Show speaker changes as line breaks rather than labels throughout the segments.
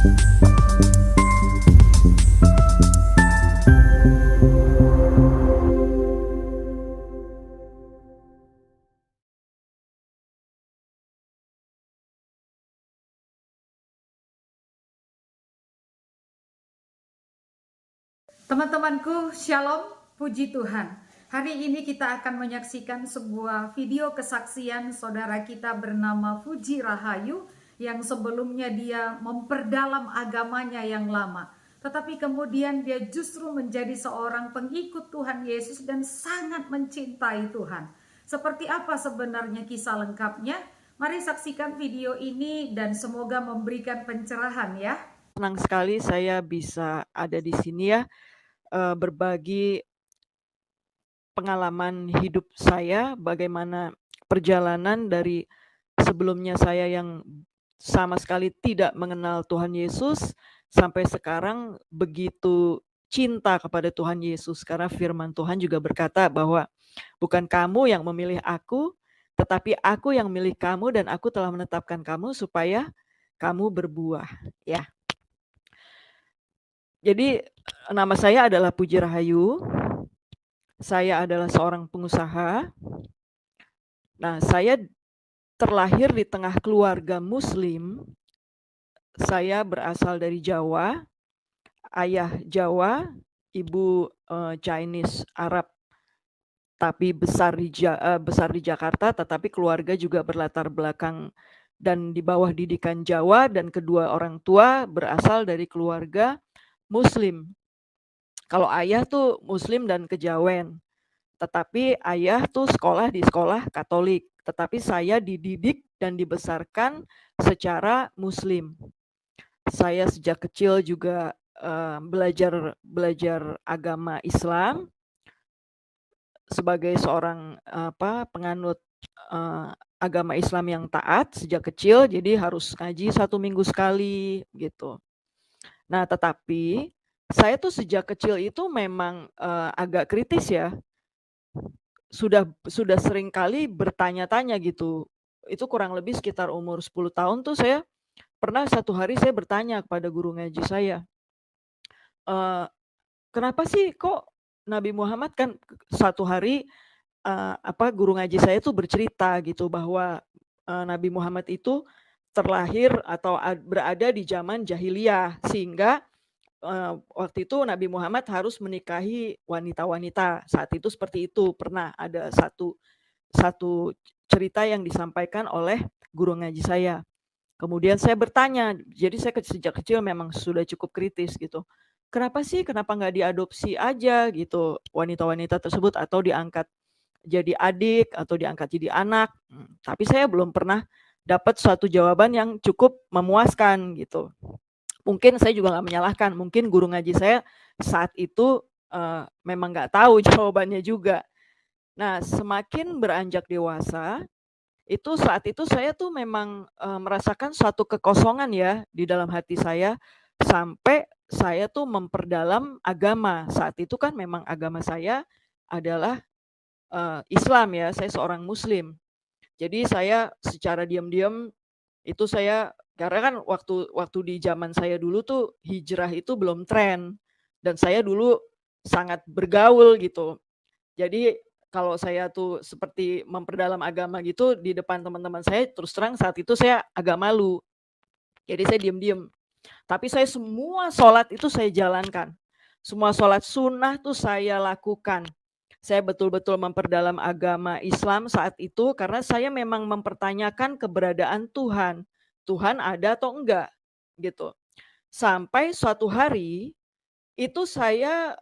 Teman-temanku, Shalom, puji Tuhan. Hari ini kita akan menyaksikan sebuah video kesaksian saudara kita bernama Fuji Rahayu yang sebelumnya dia memperdalam agamanya yang lama. Tetapi kemudian dia justru menjadi seorang pengikut Tuhan Yesus dan sangat mencintai Tuhan. Seperti apa sebenarnya kisah lengkapnya? Mari saksikan video ini dan semoga memberikan pencerahan ya.
Senang sekali saya bisa ada di sini ya, berbagi pengalaman hidup saya, bagaimana perjalanan dari sebelumnya saya yang sama sekali tidak mengenal Tuhan Yesus, sampai sekarang begitu cinta kepada Tuhan Yesus. Karena firman Tuhan juga berkata bahwa, "Bukan kamu yang memilih aku, tetapi aku yang memilih kamu dan aku telah menetapkan kamu supaya kamu berbuah." Ya. Jadi, nama saya adalah Puji Rahayu. Saya adalah seorang pengusaha. Nah, saya terlahir di tengah keluarga Muslim. Saya berasal dari Jawa, ayah Jawa, ibu Chinese Arab, tapi besar di Jakarta, tetapi keluarga juga berlatar belakang dan di bawah didikan Jawa, dan kedua orang tua berasal dari keluarga Muslim. Kalau ayah tuh Muslim dan kejawen, tetapi ayah tuh sekolah di sekolah Katolik, tetapi saya dididik dan dibesarkan secara Muslim. Saya sejak kecil juga belajar agama Islam sebagai seorang penganut agama Islam yang taat sejak kecil, jadi harus ngaji 1 minggu sekali gitu. Nah, tetapi saya tuh sejak kecil itu memang agak kritis ya. Sudah sering kali bertanya-tanya gitu. Itu kurang lebih sekitar umur 10 tahun tuh saya pernah satu hari saya bertanya kepada guru ngaji saya, "Kenapa sih kok Nabi Muhammad," kan satu hari guru ngaji saya tuh bercerita gitu bahwa Nabi Muhammad itu terlahir atau berada di zaman jahiliyah, sehingga waktu itu Nabi Muhammad harus menikahi wanita-wanita. Saat itu seperti itu, pernah ada satu cerita yang disampaikan oleh guru ngaji saya. Kemudian saya bertanya, jadi saya sejak kecil memang sudah cukup kritis gitu. Kenapa nggak diadopsi aja gitu wanita-wanita tersebut, atau diangkat jadi adik atau diangkat jadi anak? Tapi saya belum pernah dapat suatu jawaban yang cukup memuaskan gitu. Mungkin saya juga nggak menyalahkan, mungkin guru ngaji saya saat itu memang nggak tahu jawabannya juga. Nah, semakin beranjak dewasa, saat itu saya tuh memang merasakan suatu kekosongan ya di dalam hati saya, sampai saya tuh memperdalam agama. Saat itu kan memang agama saya adalah Islam ya, saya seorang Muslim. Jadi saya secara diam-diam itu karena kan waktu di zaman saya dulu tuh hijrah itu belum tren, dan saya dulu sangat bergaul gitu. Jadi kalau saya tuh seperti memperdalam agama gitu di depan teman-teman saya, terus terang saat itu saya agak malu. Jadi saya diem-diem. Tapi saya semua sholat itu saya jalankan. Semua sholat sunnah tuh saya lakukan. Saya betul-betul memperdalam agama Islam saat itu karena saya memang mempertanyakan keberadaan Tuhan. Tuhan ada atau enggak gitu. Sampai suatu hari itu saya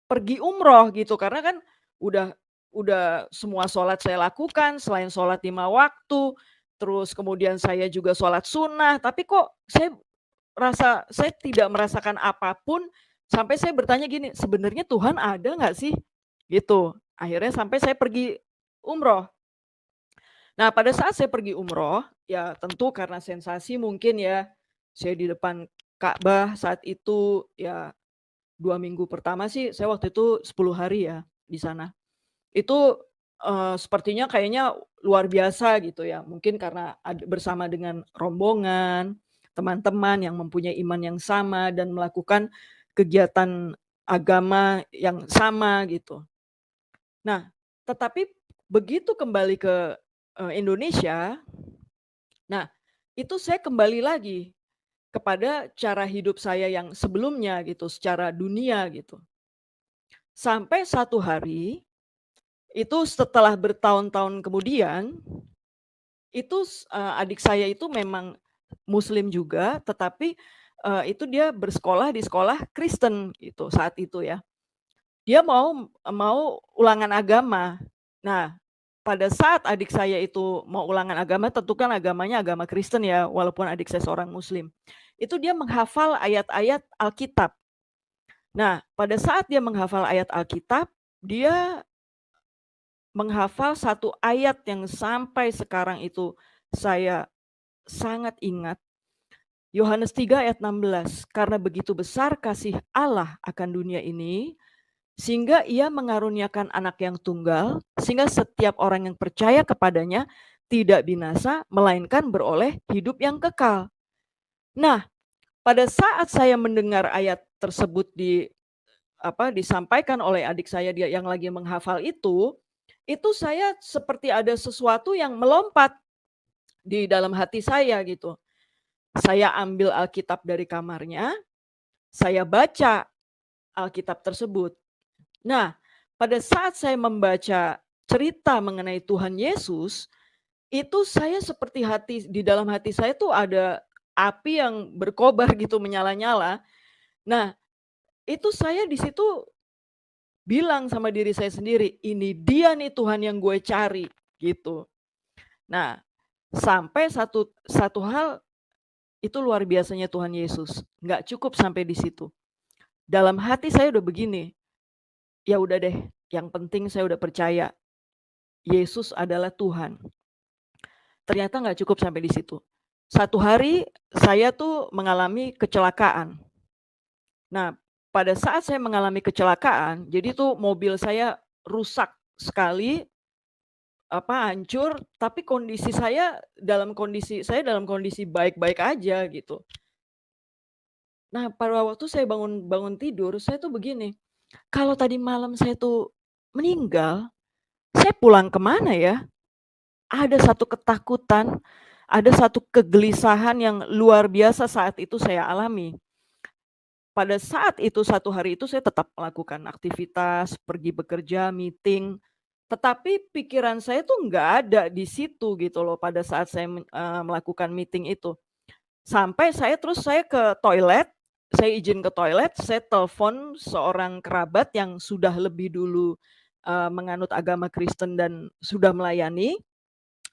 pergi umroh gitu, karena kan udah semua sholat saya lakukan, selain sholat 5 waktu, terus kemudian saya juga sholat sunnah, tapi kok saya tidak merasakan apapun, sampai saya bertanya gini, "Sebenarnya Tuhan ada nggak sih?" Gitu. Akhirnya sampai saya pergi umroh. Nah, pada saat saya pergi umroh, ya tentu karena sensasi mungkin ya, saya di depan Ka'bah saat itu, ya 2 minggu pertama sih saya waktu itu 10 hari ya di sana. Itu sepertinya kayaknya luar biasa gitu ya, mungkin karena bersama dengan rombongan, teman-teman yang mempunyai iman yang sama dan melakukan kegiatan agama yang sama gitu. Nah, tetapi begitu kembali ke Indonesia, nah itu saya kembali lagi kepada cara hidup saya yang sebelumnya gitu, secara dunia gitu. Sampai satu hari, itu setelah bertahun-tahun kemudian, itu adik saya itu memang muslim juga, tetapi itu dia bersekolah di sekolah Kristen gitu saat itu ya. Dia mau ulangan agama. Nah, pada saat adik saya itu mau ulangan agama, tentu kan agamanya agama Kristen ya, walaupun adik saya seorang muslim. Itu dia menghafal ayat-ayat Alkitab. Nah, pada saat dia menghafal ayat Alkitab, dia menghafal satu ayat yang sampai sekarang itu saya sangat ingat. Yohanes 3 ayat 16, karena begitu besar kasih Allah akan dunia ini, sehingga ia mengaruniakan anak yang tunggal, sehingga setiap orang yang percaya kepadanya tidak binasa, melainkan beroleh hidup yang kekal. Nah, pada saat saya mendengar ayat tersebut disampaikan oleh adik saya dia yang lagi menghafal itu saya seperti ada sesuatu yang melompat di dalam hati saya gitu. Saya ambil Alkitab dari kamarnya, saya baca Alkitab tersebut. Nah, pada saat saya membaca cerita mengenai Tuhan Yesus, itu saya seperti di dalam hati saya tuh ada api yang berkobar gitu, menyala-nyala. Nah, itu saya di situ bilang sama diri saya sendiri, ini dia nih Tuhan yang gue cari gitu. Nah, sampai satu hal itu luar biasanya Tuhan Yesus. Nggak cukup sampai di situ. Dalam hati saya udah begini, ya udah deh, yang penting saya udah percaya Yesus adalah Tuhan. Ternyata nggak cukup sampai di situ. Satu hari saya tuh mengalami kecelakaan. Nah, pada saat saya mengalami kecelakaan, jadi tuh mobil saya rusak sekali, hancur, tapi saya dalam kondisi baik-baik aja gitu. Nah, pada waktu saya bangun tidur, saya tuh begini, kalau tadi malam saya tuh meninggal, saya pulang kemana ya? Ada satu ketakutan, ada satu kegelisahan yang luar biasa saat itu saya alami. Pada saat itu, satu hari itu saya tetap melakukan aktivitas, pergi bekerja, meeting, tetapi pikiran saya tuh nggak ada di situ gitu loh pada saat saya melakukan meeting itu. Sampai saya ke toilet, saya izin ke toilet, saya telepon seorang kerabat yang sudah lebih dulu menganut agama Kristen dan sudah melayani.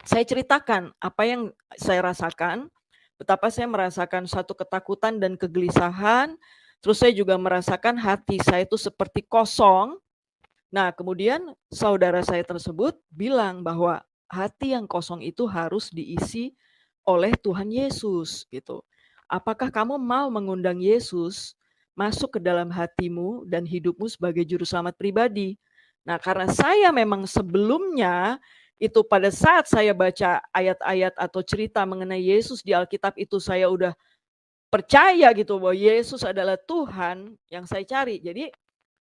Saya ceritakan apa yang saya rasakan, betapa saya merasakan satu ketakutan dan kegelisahan, terus saya juga merasakan hati saya itu seperti kosong. Nah, kemudian saudara saya tersebut bilang bahwa hati yang kosong itu harus diisi oleh Tuhan Yesus gitu. Apakah kamu mau mengundang Yesus masuk ke dalam hatimu dan hidupmu sebagai juru selamat pribadi? Nah, karena saya memang sebelumnya itu pada saat saya baca ayat-ayat atau cerita mengenai Yesus di Alkitab itu saya udah percaya gitu bahwa Yesus adalah Tuhan yang saya cari. Jadi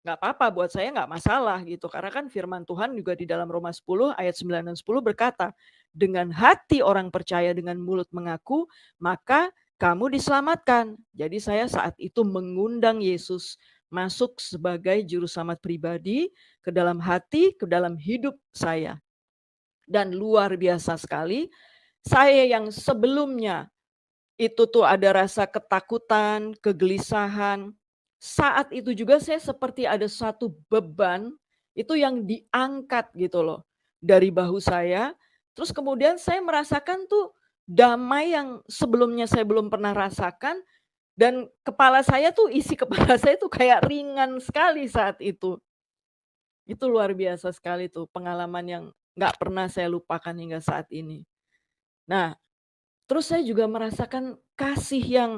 nggak apa-apa, buat saya nggak masalah gitu. Karena kan firman Tuhan juga di dalam Roma 10 ayat 9 dan 10 berkata, dengan hati orang percaya, dengan mulut mengaku, maka kamu diselamatkan. Jadi saya saat itu mengundang Yesus masuk sebagai juru selamat pribadi ke dalam hati, ke dalam hidup saya. Dan luar biasa sekali, saya yang sebelumnya itu tuh ada rasa ketakutan, kegelisahan, saat itu juga saya seperti ada satu beban, itu yang diangkat gitu loh, dari bahu saya, terus kemudian saya merasakan tuh damai yang sebelumnya saya belum pernah rasakan, dan isi kepala saya tuh kayak ringan sekali saat itu. Itu luar biasa sekali tuh, pengalaman yang nggak pernah saya lupakan hingga saat ini. Nah, terus saya juga merasakan kasih yang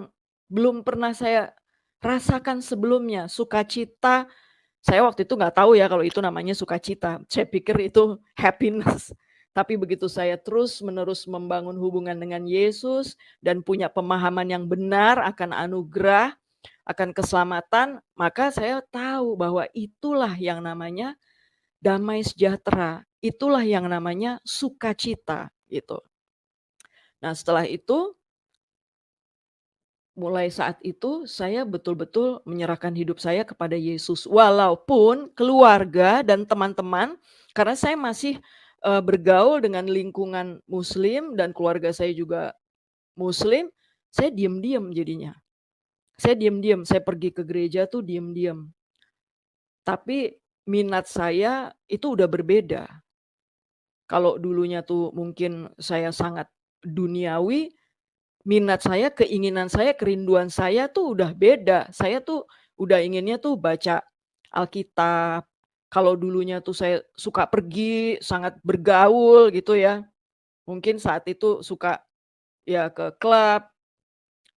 belum pernah saya rasakan sebelumnya, sukacita. Saya waktu itu nggak tahu ya kalau itu namanya sukacita, saya pikir itu happiness. Tapi begitu saya terus-menerus membangun hubungan dengan Yesus dan punya pemahaman yang benar akan anugerah, akan keselamatan, maka saya tahu bahwa itulah yang namanya damai sejahtera, itulah yang namanya sukacita, gitu. Nah, setelah itu, mulai saat itu saya betul-betul menyerahkan hidup saya kepada Yesus. Walaupun keluarga dan teman-teman, karena saya masih, bergaul dengan lingkungan muslim dan keluarga saya juga muslim, saya diam-diam jadinya. Saya diam-diam, saya pergi ke gereja tuh diam-diam. Tapi minat saya itu udah berbeda. Kalau dulunya tuh mungkin saya sangat duniawi, minat saya, keinginan saya, kerinduan saya tuh udah beda. Saya tuh udah inginnya tuh baca Alkitab. Kalau dulunya tuh saya suka pergi, sangat bergaul gitu ya. Mungkin saat itu suka ya ke klub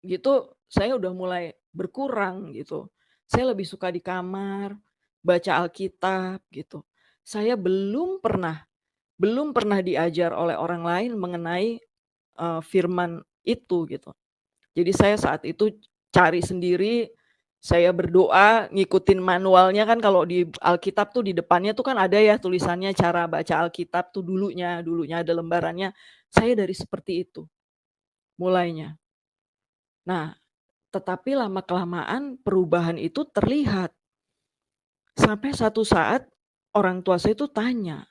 gitu, saya udah mulai berkurang gitu. Saya lebih suka di kamar, baca Alkitab gitu. Saya belum pernah diajar oleh orang lain mengenai, firman itu gitu. Jadi saya saat itu cari sendiri, saya berdoa, ngikutin manualnya kan kalau di Alkitab tuh di depannya tuh kan ada ya tulisannya cara baca Alkitab tuh dulunya ada lembarannya. Saya dari seperti itu mulainya. Nah, tetapi lama-kelamaan perubahan itu terlihat. Sampai satu saat orang tua saya tuh tanya,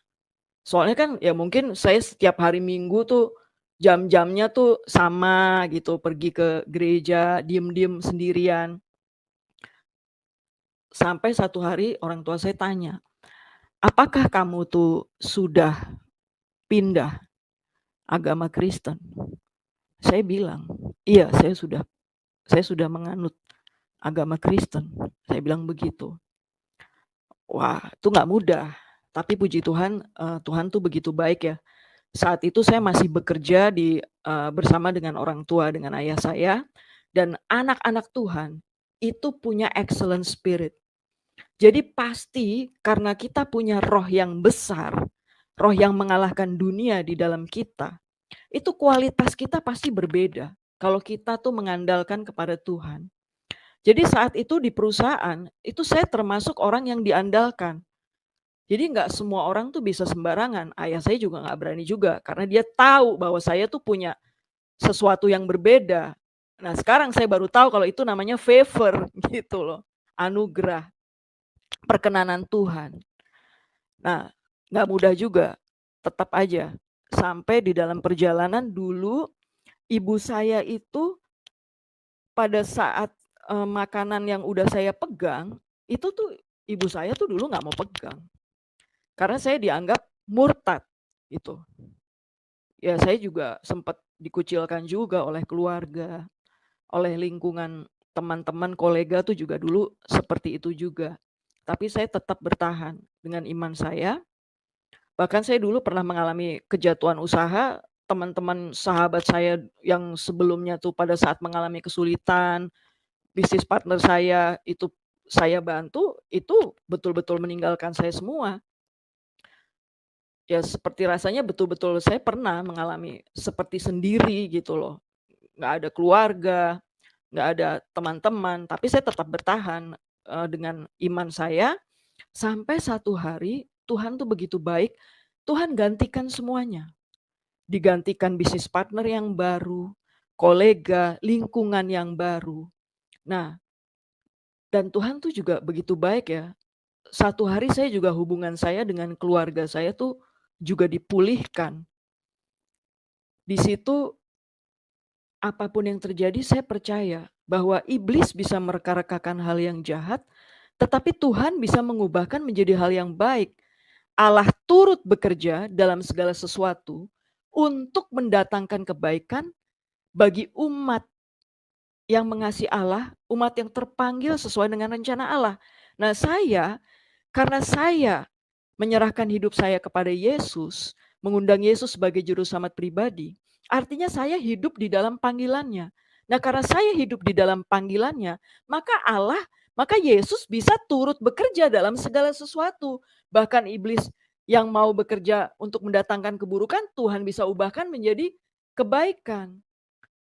soalnya kan ya mungkin saya setiap hari Minggu tuh jam-jamnya tuh sama gitu, pergi ke gereja, diem-diem sendirian. Sampai satu hari orang tua saya tanya, "Apakah kamu tuh sudah pindah agama Kristen?" Saya bilang, "Iya, saya sudah menganut agama Kristen." Saya bilang begitu. Wah, itu nggak mudah, tapi puji Tuhan, Tuhan tuh begitu baik ya. Saat itu saya masih bekerja bersama dengan orang tua, dengan ayah saya, dan anak-anak Tuhan itu punya excellent spirit. Jadi pasti karena kita punya roh yang besar, roh yang mengalahkan dunia di dalam kita, itu kualitas kita pasti berbeda kalau kita tuh mengandalkan kepada Tuhan. Jadi saat itu di perusahaan, itu saya termasuk orang yang diandalkan. Jadi nggak semua orang tuh bisa sembarangan, ayah saya juga nggak berani juga, karena dia tahu bahwa saya tuh punya sesuatu yang berbeda. Nah sekarang saya baru tahu kalau itu namanya favor gitu loh, anugerah, perkenanan Tuhan. Nah nggak mudah juga, tetap aja. Sampai di dalam perjalanan dulu, ibu saya itu pada saat makanan yang udah saya pegang, itu tuh ibu saya tuh dulu nggak mau pegang. Karena saya dianggap murtad gitu. Ya saya juga sempat dikucilkan juga oleh keluarga, oleh lingkungan teman-teman, kolega tuh juga dulu seperti itu juga. Tapi saya tetap bertahan dengan iman saya. Bahkan saya dulu pernah mengalami kejatuhan usaha, teman-teman sahabat saya yang sebelumnya tuh pada saat mengalami kesulitan, bisnis partner saya itu saya bantu, itu betul-betul meninggalkan saya semua. Ya seperti rasanya betul-betul saya pernah mengalami seperti sendiri gitu loh. Nggak ada keluarga, nggak ada teman-teman, tapi saya tetap bertahan, dengan iman saya, sampai satu hari Tuhan tuh begitu baik, Tuhan gantikan semuanya. Digantikan bisnis partner yang baru, kolega, lingkungan yang baru. Nah, dan Tuhan tuh juga begitu baik ya. Satu hari saya juga hubungan saya dengan keluarga saya tuh juga dipulihkan. Di situ apapun yang terjadi saya percaya bahwa iblis bisa mereka-rekakan hal yang jahat, tetapi Tuhan bisa mengubahkan menjadi hal yang baik. Allah turut bekerja dalam segala sesuatu untuk mendatangkan kebaikan bagi umat yang mengasihi Allah, umat yang terpanggil sesuai dengan rencana Allah. Nah karena saya menyerahkan hidup saya kepada Yesus, mengundang Yesus sebagai juru selamat pribadi, artinya saya hidup di dalam panggilannya. Nah karena saya hidup di dalam panggilannya, maka Yesus bisa turut bekerja dalam segala sesuatu. Bahkan iblis yang mau bekerja untuk mendatangkan keburukan, Tuhan bisa ubahkan menjadi kebaikan.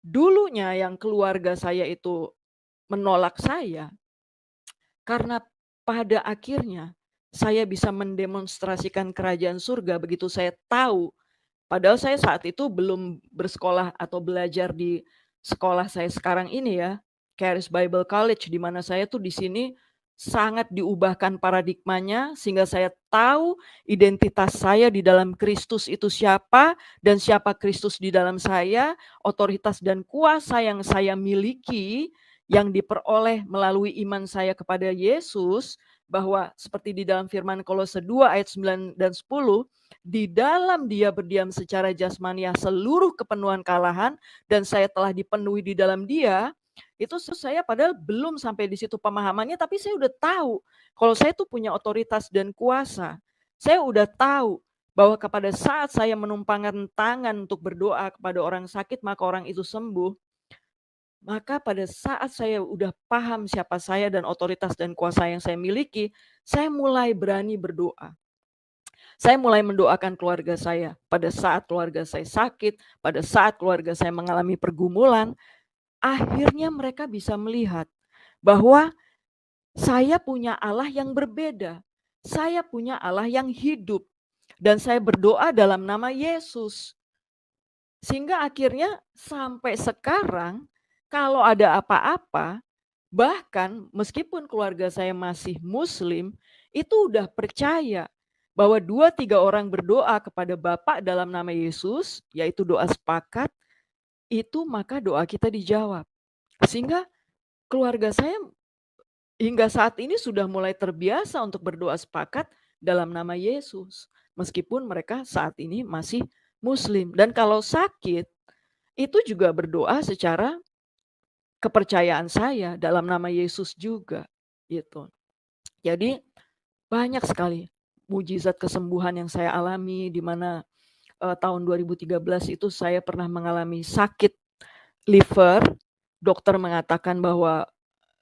Dulunya yang keluarga saya itu menolak saya, karena pada akhirnya saya bisa mendemonstrasikan kerajaan surga begitu saya tahu. Padahal saya saat itu belum bersekolah atau belajar di sekolah saya sekarang ini ya, Charis Bible College, di mana saya tuh di sini sangat diubahkan paradigmanya sehingga saya tahu identitas saya di dalam Kristus itu siapa dan siapa Kristus di dalam saya, otoritas dan kuasa yang saya miliki yang diperoleh melalui iman saya kepada Yesus, bahwa seperti di dalam firman Kolose 2 ayat 9 dan 10, di dalam dia berdiam secara jasmaniah seluruh kepenuhan kalahan dan saya telah dipenuhi di dalam dia, itu saya padahal belum sampai di situ pemahamannya, tapi saya udah tahu kalau saya tuh punya otoritas dan kuasa. Saya udah tahu bahwa kepada saat saya menumpangkan tangan untuk berdoa kepada orang sakit, maka orang itu sembuh. Maka pada saat saya udah paham siapa saya dan otoritas dan kuasa yang saya miliki, saya mulai berani berdoa. Saya mulai mendoakan keluarga saya. Pada saat keluarga saya sakit, pada saat keluarga saya mengalami pergumulan, akhirnya mereka bisa melihat bahwa saya punya Allah yang berbeda. Saya punya Allah yang hidup. Dan saya berdoa dalam nama Yesus. Sehingga akhirnya sampai sekarang, kalau ada apa-apa, bahkan meskipun keluarga saya masih Muslim, itu udah percaya bahwa 2-3 orang berdoa kepada Bapa dalam nama Yesus, yaitu doa sepakat, itu maka doa kita dijawab. Sehingga keluarga saya hingga saat ini sudah mulai terbiasa untuk berdoa sepakat dalam nama Yesus. Meskipun mereka saat ini masih Muslim. Dan kalau sakit, itu juga berdoa secara kepercayaan saya dalam nama Yesus juga, gitu. Jadi banyak sekali mujizat kesembuhan yang saya alami, di mana tahun 2013 itu saya pernah mengalami sakit liver. Dokter mengatakan bahwa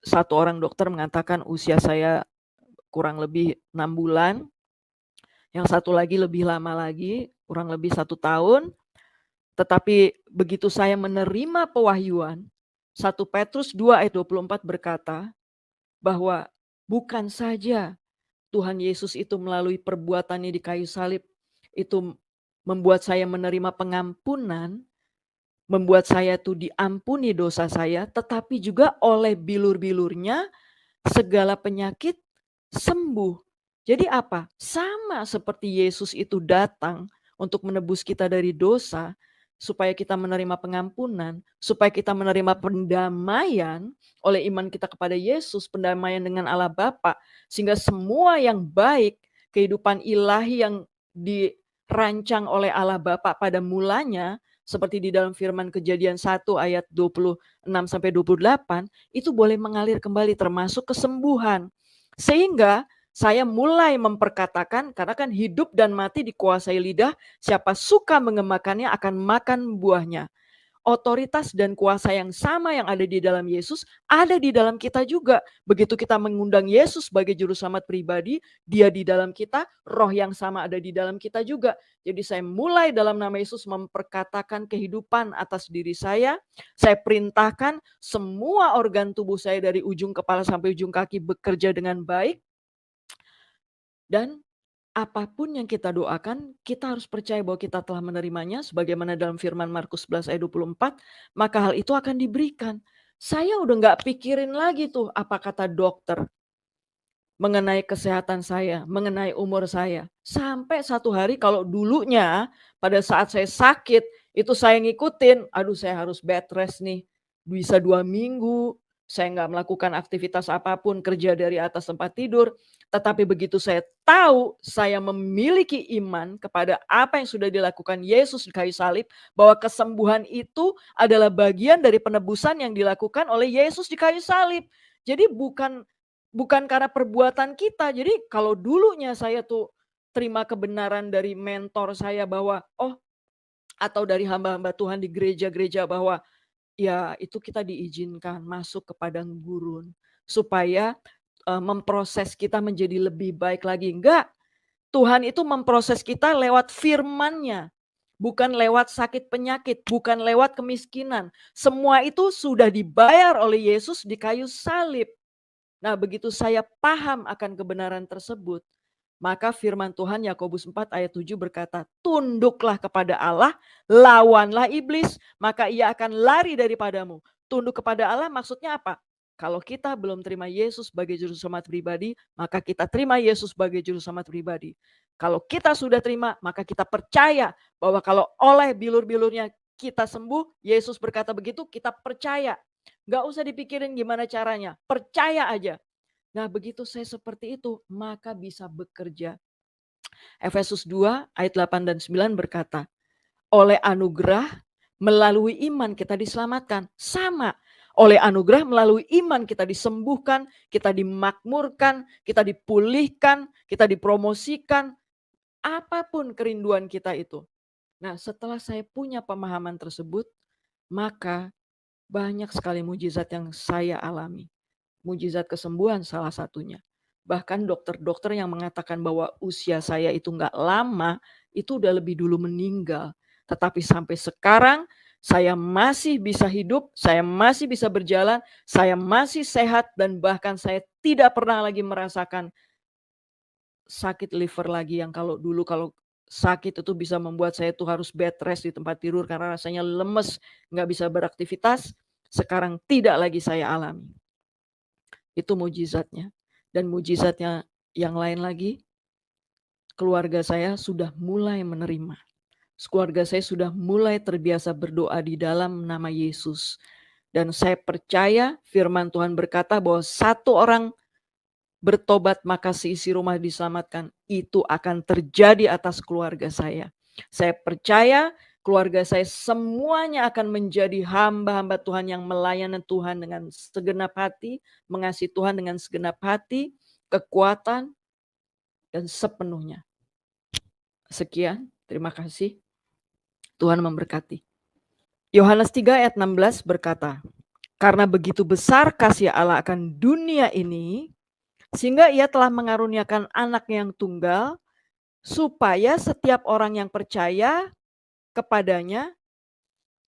satu orang dokter mengatakan usia saya kurang lebih 6 bulan, yang satu lagi lebih lama lagi, kurang lebih 1 tahun. Tetapi begitu saya menerima pewahyuan, 1 Petrus 2 ayat 24 berkata bahwa bukan saja Tuhan Yesus itu melalui perbuatannya di kayu salib itu membuat saya menerima pengampunan, membuat saya tuh diampuni dosa saya, tetapi juga oleh bilur-bilurnya segala penyakit sembuh. Jadi apa? Sama seperti Yesus itu datang untuk menebus kita dari dosa, supaya kita menerima pengampunan, supaya kita menerima pendamaian oleh iman kita kepada Yesus, pendamaian dengan Allah Bapa, sehingga semua yang baik, kehidupan ilahi yang dirancang oleh Allah Bapa pada mulanya, seperti di dalam firman Kejadian 1 ayat 26-28, itu boleh mengalir kembali termasuk kesembuhan. Sehingga saya mulai memperkatakan, karena kan hidup dan mati dikuasai lidah, siapa suka mengemakannya akan makan buahnya. Otoritas dan kuasa yang sama yang ada di dalam Yesus ada di dalam kita juga. Begitu kita mengundang Yesus sebagai juru selamat pribadi, dia di dalam kita, roh yang sama ada di dalam kita juga. Jadi saya mulai dalam nama Yesus memperkatakan kehidupan atas diri saya perintahkan semua organ tubuh saya dari ujung kepala sampai ujung kaki bekerja dengan baik. Dan apapun yang kita doakan, kita harus percaya bahwa kita telah menerimanya, sebagaimana dalam firman Markus 11 ayat 24, maka hal itu akan diberikan. Saya udah nggak pikirin lagi tuh apa kata dokter mengenai kesehatan saya, mengenai umur saya. Sampai satu hari kalau dulunya pada saat saya sakit, itu saya ngikutin, aduh saya harus bed rest nih, bisa 2 minggu, saya nggak melakukan aktivitas apapun, kerja dari atas tempat tidur. Tetapi begitu saya tahu saya memiliki iman kepada apa yang sudah dilakukan Yesus di kayu salib, bahwa kesembuhan itu adalah bagian dari penebusan yang dilakukan oleh Yesus di kayu salib. Jadi bukan karena perbuatan kita. Jadi kalau dulunya saya tuh terima kebenaran dari mentor saya bahwa, atau dari hamba-hamba Tuhan di gereja-gereja bahwa ya itu kita diizinkan masuk ke padang gurun supaya memproses kita menjadi lebih baik lagi. Enggak, Tuhan itu memproses kita lewat firman-Nya, bukan lewat sakit penyakit, bukan lewat kemiskinan. Semua itu sudah dibayar oleh Yesus di kayu salib. Nah, begitu saya paham akan kebenaran tersebut, maka firman Tuhan Yakobus 4 ayat 7 berkata, tunduklah kepada Allah, lawanlah iblis, maka ia akan lari daripadamu. Tunduk kepada Allah maksudnya apa? Kalau kita belum terima Yesus sebagai juru selamat pribadi, maka kita terima Yesus sebagai juru selamat pribadi. Kalau kita sudah terima, maka kita percaya bahwa kalau oleh bilur-bilurnya kita sembuh, Yesus berkata begitu, kita percaya. Gak usah dipikirin gimana caranya, percaya aja. Nah, begitu saya seperti itu, maka bisa bekerja. Efesus 2 ayat 8 dan 9 berkata, oleh anugerah melalui iman kita diselamatkan. Sama, oleh anugerah melalui iman kita disembuhkan, kita dimakmurkan, kita dipulihkan, kita dipromosikan, apapun kerinduan kita itu. Nah, setelah saya punya pemahaman tersebut, maka banyak sekali mujizat yang saya alami. Mujizat kesembuhan salah satunya. Bahkan dokter-dokter yang mengatakan bahwa usia saya itu nggak lama, itu udah lebih dulu meninggal. Tetapi sampai sekarang saya masih bisa hidup, saya masih bisa berjalan, saya masih sehat, dan bahkan saya tidak pernah lagi merasakan sakit liver lagi yang kalau dulu kalau sakit itu bisa membuat saya tuh harus bed rest di tempat tidur karena rasanya lemes, nggak bisa beraktivitas. Sekarang tidak lagi saya alami. Itu mujizatnya. Dan mujizatnya yang lain lagi, keluarga saya sudah mulai menerima. Keluarga saya sudah mulai terbiasa berdoa di dalam nama Yesus. Dan saya percaya firman Tuhan berkata bahwa satu orang bertobat maka seisi rumah diselamatkan. Itu akan terjadi atas keluarga saya. Saya percaya keluarga saya semuanya akan menjadi hamba-hamba Tuhan yang melayani Tuhan dengan segenap hati, mengasihi Tuhan dengan segenap hati, kekuatan, dan sepenuhnya. Sekian, terima kasih. Tuhan memberkati. Yohanes 3 ayat 16 berkata, karena begitu besar kasih Allah akan dunia ini, sehingga ia telah mengaruniakan anak yang tunggal, supaya setiap orang yang percaya kepadanya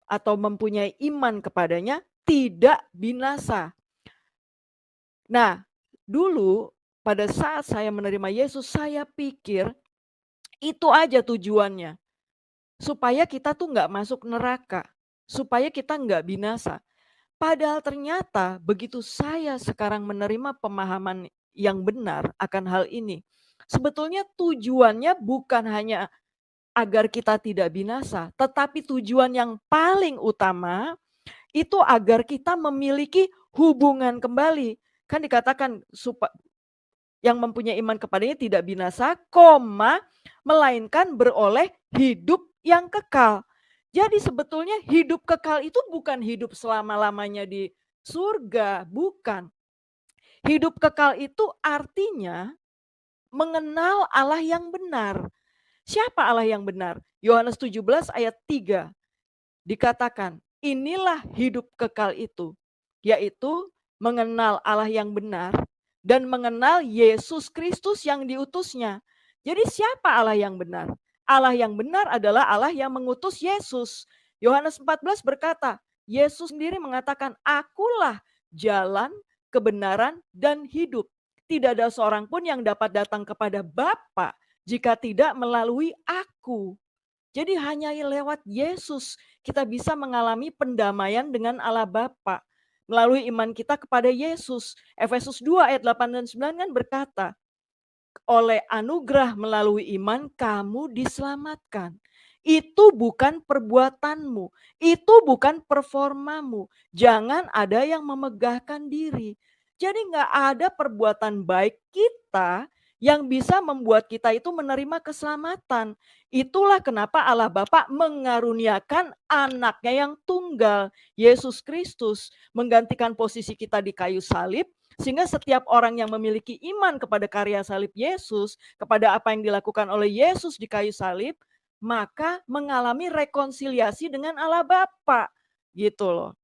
atau mempunyai iman kepadanya tidak binasa. Nah, dulu pada saat saya menerima Yesus, saya pikir itu aja tujuannya. Supaya kita tuh nggak masuk neraka. Supaya kita nggak binasa. Padahal ternyata begitu saya sekarang menerima pemahaman yang benar akan hal ini, sebetulnya tujuannya bukan hanya agar kita tidak binasa, tetapi tujuan yang paling utama itu agar kita memiliki hubungan kembali. Kan dikatakan yang mempunyai iman kepadanya tidak binasa, melainkan beroleh hidup yang kekal. Jadi sebetulnya hidup kekal itu bukan hidup selama-lamanya di surga, bukan. Hidup kekal itu artinya mengenal Allah yang benar. Siapa Allah yang benar? Yohanes 17 ayat 3 dikatakan, inilah hidup kekal itu, yaitu mengenal Allah yang benar dan mengenal Yesus Kristus yang diutusnya. Jadi siapa Allah yang benar? Allah yang benar adalah Allah yang mengutus Yesus. Yohanes 14 berkata, Yesus sendiri mengatakan, akulah jalan, kebenaran, dan hidup. Tidak ada seorang pun yang dapat datang kepada Bapa jika tidak melalui aku. Jadi hanya lewat Yesus kita bisa mengalami pendamaian dengan Allah Bapa melalui iman kita kepada Yesus. Efesus 2 ayat 8 dan 9 kan berkata, oleh anugerah melalui iman kamu diselamatkan. Itu bukan perbuatanmu, itu bukan performamu. Jangan ada yang memegahkan diri. Jadi nggak ada perbuatan baik kita yang bisa membuat kita itu menerima keselamatan. Itulah kenapa Allah Bapa mengaruniakan anaknya yang tunggal, Yesus Kristus, menggantikan posisi kita di kayu salib, sehingga setiap orang yang memiliki iman kepada karya salib Yesus, kepada apa yang dilakukan oleh Yesus di kayu salib, maka mengalami rekonsiliasi dengan Allah Bapa. Gitu loh.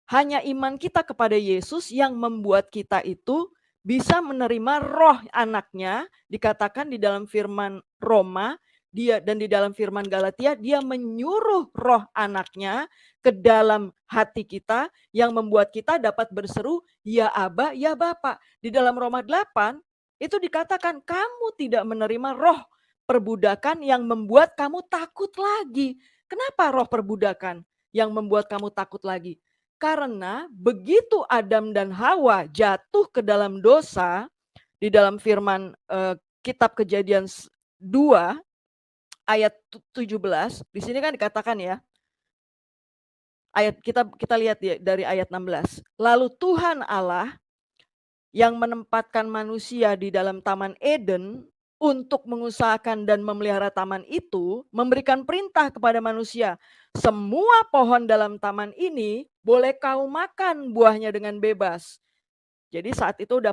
Hanya iman kita kepada Yesus yang membuat kita itu bisa menerima roh anaknya, dikatakan di dalam firman Roma, dan di dalam firman Galatia, dia menyuruh roh anaknya ke dalam hati kita yang membuat kita dapat berseru, ya Aba, ya Bapa. Di dalam Roma 8, itu dikatakan kamu tidak menerima roh perbudakan yang membuat kamu takut lagi. Kenapa roh perbudakan yang membuat kamu takut lagi? Karena begitu Adam dan Hawa jatuh ke dalam dosa, di dalam firman kitab Kejadian 2 ayat 17, di sini kan dikatakan ya, ayat kita lihat dari ayat 16. Lalu Tuhan Allah yang menempatkan manusia di dalam Taman Eden untuk mengusahakan dan memelihara taman itu, memberikan perintah kepada manusia, semua pohon dalam taman ini boleh kau makan buahnya dengan bebas. Jadi saat itu udah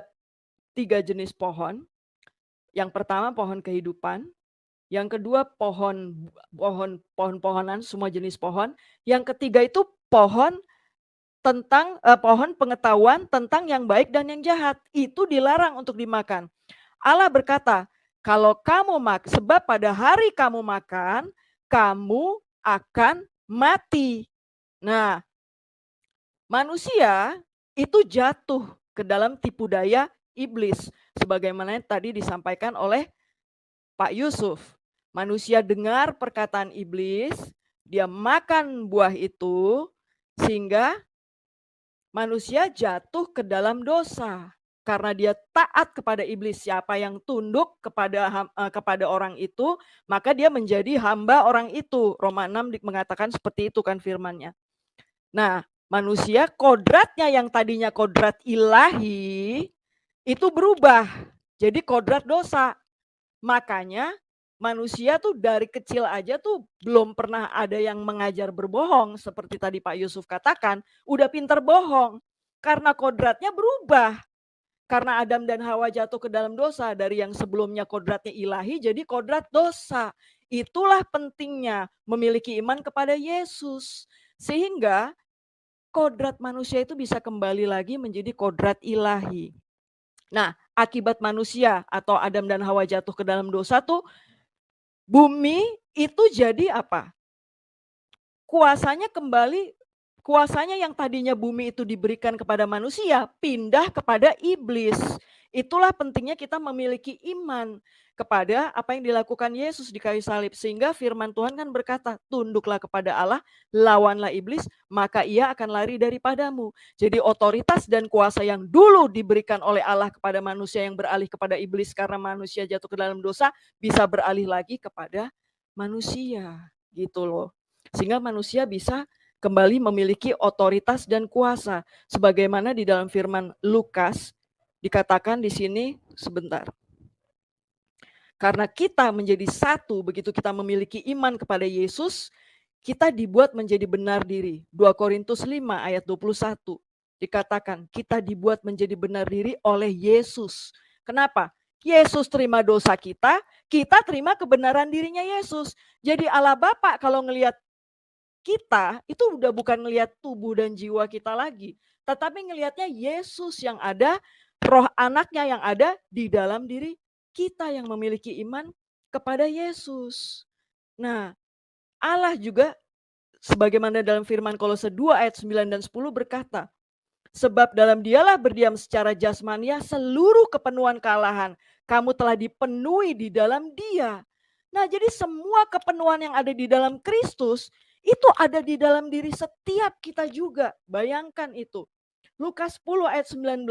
3 jenis pohon. Yang pertama pohon kehidupan, yang kedua pohon-pohonan, semua jenis pohon. Yang ketiga itu pohon tentang pohon pengetahuan tentang yang baik dan yang jahat. Itu dilarang untuk dimakan. Allah berkata, kalau kamu makan, sebab pada hari kamu makan, kamu akan mati. Nah, manusia itu jatuh ke dalam tipu daya iblis. Sebagaimana tadi disampaikan oleh Pak Yusuf. Manusia dengar perkataan iblis, dia makan buah itu, sehingga manusia jatuh ke dalam dosa. Karena dia taat kepada iblis, siapa yang tunduk kepada orang itu, maka dia menjadi hamba orang itu. Roma 6 mengatakan seperti itu kan firman-Nya. Nah, manusia kodratnya yang tadinya kodrat ilahi, itu berubah jadi kodrat dosa. Makanya manusia tuh dari kecil aja tuh belum pernah ada yang mengajar berbohong. Seperti tadi Pak Yusuf katakan, udah pinter bohong. Karena kodratnya berubah. Karena Adam dan Hawa jatuh ke dalam dosa, dari yang sebelumnya kodratnya ilahi jadi kodrat dosa. Itulah pentingnya memiliki iman kepada Yesus. Sehingga kodrat manusia itu bisa kembali lagi menjadi kodrat ilahi. Nah, akibat manusia atau Adam dan Hawa jatuh ke dalam dosa tuh, bumi itu jadi apa? Kuasanya yang tadinya bumi itu diberikan kepada manusia, pindah kepada iblis. Itulah pentingnya kita memiliki iman kepada apa yang dilakukan Yesus di kayu salib. Sehingga firman Tuhan kan berkata, tunduklah kepada Allah, lawanlah iblis, maka ia akan lari daripadamu. Jadi otoritas dan kuasa yang dulu diberikan oleh Allah kepada manusia yang beralih kepada iblis karena manusia jatuh ke dalam dosa, bisa beralih lagi kepada manusia. Gitu loh. Sehingga manusia bisa kembali memiliki otoritas dan kuasa. Sebagaimana di dalam firman Lukas, dikatakan di sini, sebentar. Karena kita menjadi satu, begitu kita memiliki iman kepada Yesus, kita dibuat menjadi benar diri. 2 Korintus 5 ayat 21. Dikatakan, kita dibuat menjadi benar diri oleh Yesus. Kenapa? Yesus terima dosa kita terima kebenaran dirinya Yesus. Jadi Allah Bapa kalau ngelihat kita itu udah bukan ngelihat tubuh dan jiwa kita lagi, tetapi ngelihatnya Yesus yang ada, roh anaknya yang ada di dalam diri kita yang memiliki iman kepada Yesus. Nah, Allah juga sebagaimana dalam firman Kolose 2 ayat 9 dan 10 berkata, sebab dalam dialah berdiam secara jasmania seluruh kepenuhan kealahan, kamu telah dipenuhi di dalam dia. Nah, jadi semua kepenuhan yang ada di dalam Kristus itu ada di dalam diri setiap kita juga. Bayangkan itu. Lukas 10 ayat 19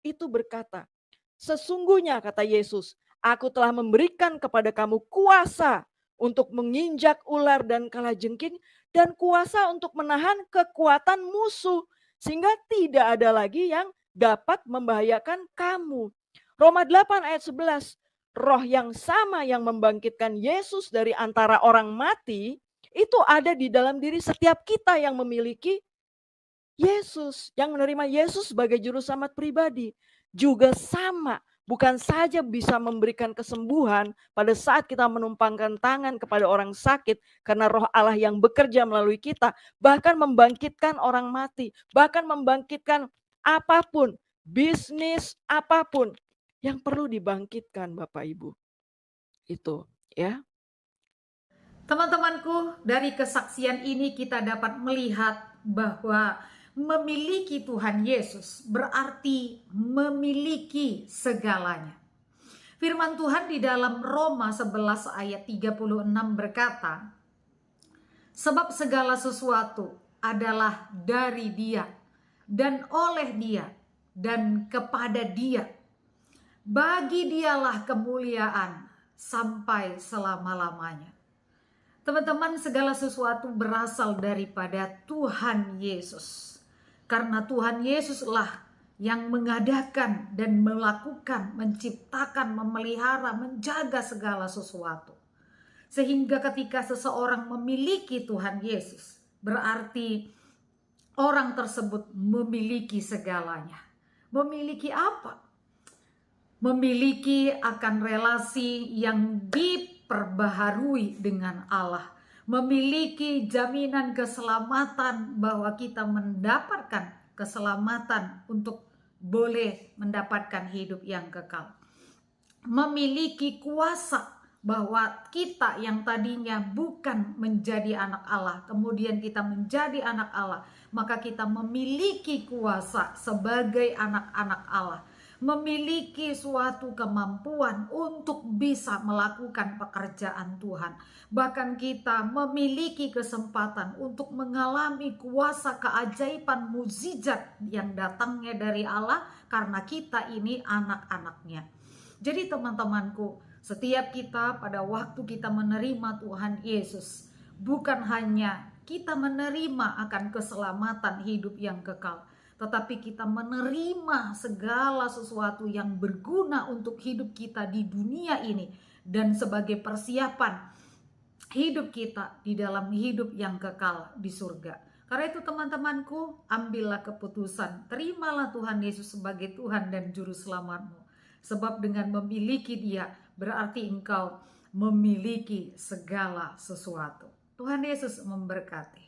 itu berkata, sesungguhnya kata Yesus, aku telah memberikan kepada kamu kuasa untuk menginjak ular dan kalajengking dan kuasa untuk menahan kekuatan musuh sehingga tidak ada lagi yang dapat membahayakan kamu. Roma 8 ayat 11, roh yang sama yang membangkitkan Yesus dari antara orang mati itu ada di dalam diri setiap kita yang memiliki Yesus, yang menerima Yesus sebagai juru selamat pribadi. Juga sama, bukan saja bisa memberikan kesembuhan pada saat kita menumpangkan tangan kepada orang sakit karena roh Allah yang bekerja melalui kita, bahkan membangkitkan orang mati, bahkan membangkitkan apapun. bisnis, apapun yang perlu dibangkitkan Bapak Ibu. Itu ya.
Teman-temanku, dari kesaksian ini kita dapat melihat bahwa memiliki Tuhan Yesus berarti memiliki segalanya. Firman Tuhan di dalam Roma 11 ayat 36 berkata, sebab segala sesuatu adalah dari Dia dan oleh Dia dan kepada Dia. Bagi Dialah kemuliaan sampai selama-lamanya. Teman-teman, segala sesuatu berasal daripada Tuhan Yesus. Karena Tuhan Yesuslah yang mengadakan dan melakukan, menciptakan, memelihara, menjaga segala sesuatu. Sehingga ketika seseorang memiliki Tuhan Yesus, berarti orang tersebut memiliki segalanya. Memiliki apa? Memiliki akan relasi yang diperbaharui dengan Allah. Memiliki jaminan keselamatan bahwa kita mendapatkan keselamatan untuk boleh mendapatkan hidup yang kekal. Memiliki kuasa bahwa kita yang tadinya bukan menjadi anak Allah, kemudian kita menjadi anak Allah, maka kita memiliki kuasa sebagai anak-anak Allah, memiliki suatu kemampuan untuk bisa melakukan pekerjaan Tuhan. Bahkan kita memiliki kesempatan untuk mengalami kuasa keajaiban mukjizat yang datangnya dari Allah karena kita ini anak-anaknya. Jadi teman-temanku, setiap kita pada waktu kita menerima Tuhan Yesus, bukan hanya kita menerima akan keselamatan hidup yang kekal, tetapi kita menerima segala sesuatu yang berguna untuk hidup kita di dunia ini dan sebagai persiapan hidup kita di dalam hidup yang kekal di surga. Karena itu teman-temanku, ambillah keputusan, terimalah Tuhan Yesus sebagai Tuhan dan Juru Selamatmu. Sebab dengan memiliki Dia berarti engkau memiliki segala sesuatu. Tuhan Yesus memberkati.